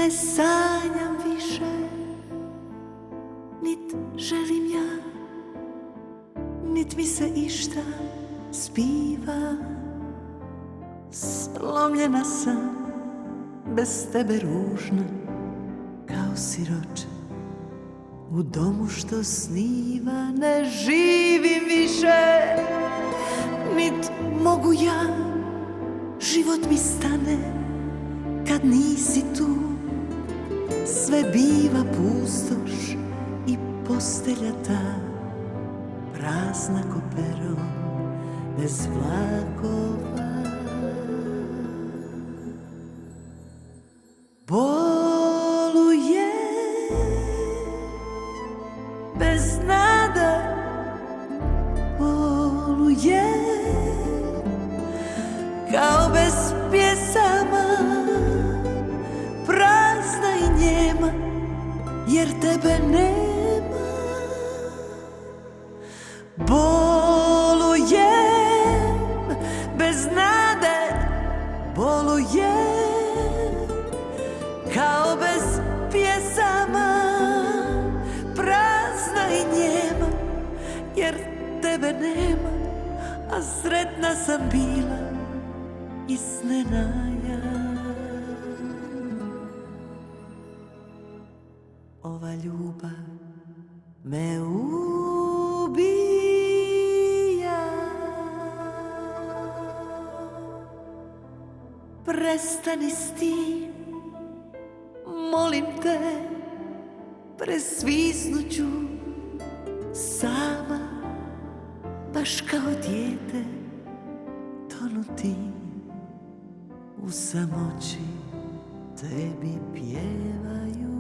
ne sanjam više, nit želim ja, nit mi se išta spiva. Slomljena sam, bez tebe ružna, kao siroče u domu što sniva. Ne živim više, nit mogu ja, život mi stane kad nisi tu. Sve biva pustoš i postelja ta, prazna ko pero, bez vlakova. Boluje bez nade, boluje kao bez pjesama, prazna i njema, jer tebe nema. Bolujem bez nade, bolujem kao bez pjesama, prazna i njema, jer tebe nema. A sretna sam bila i snenaja. Ova ljubav me ubija. Prestani s tim, molim te, presvisnuću sama, baš kao dijete, tonuti u samoći, tebi pjevajući.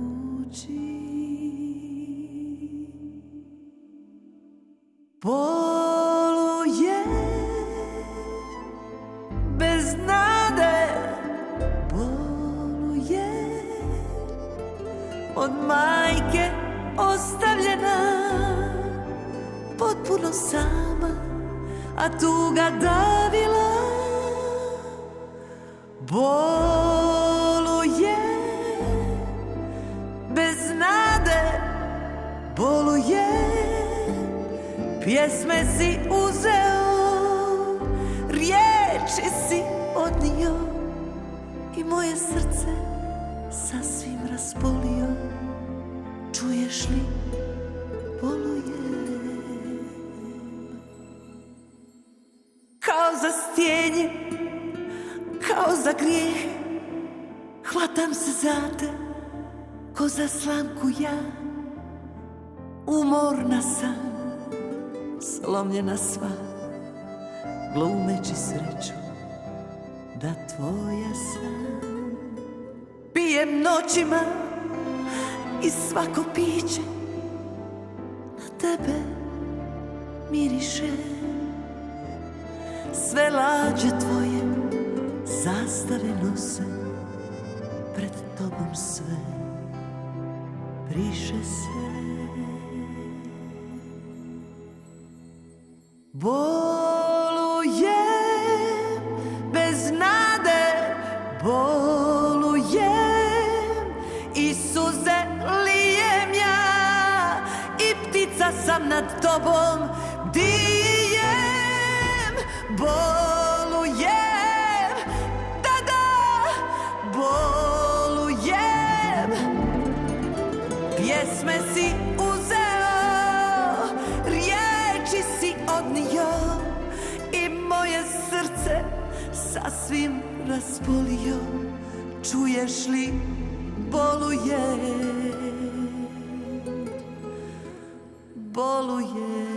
Boluje bez nade, boluje od majke ostavljena, potpuno sama, a tuga davila. Boluje bez nade, boluje, pjesme si uzeo, riječi si odnio i moje srce sasvim raspolio. Čuješ li, boluje kao za stjenje, kao za grijeh. Hvatam se za te ko za slamku ja, umorna sam, slomljena sva, glumeći sreću da tvoja sam. Pijem noćima i svako piće na tebe miriše. Sve lađe tvoje zastave nose, pred tobom sve briše se. Bolujem bez nade, bolujem i suze lijem ja, i ptica sam nad tobom dijem. Bolujem, da, bolujem, pjesme si uzeo, riječi si odnio i moje srce sasvim raspolio. Čuješ li, boluje, boluje.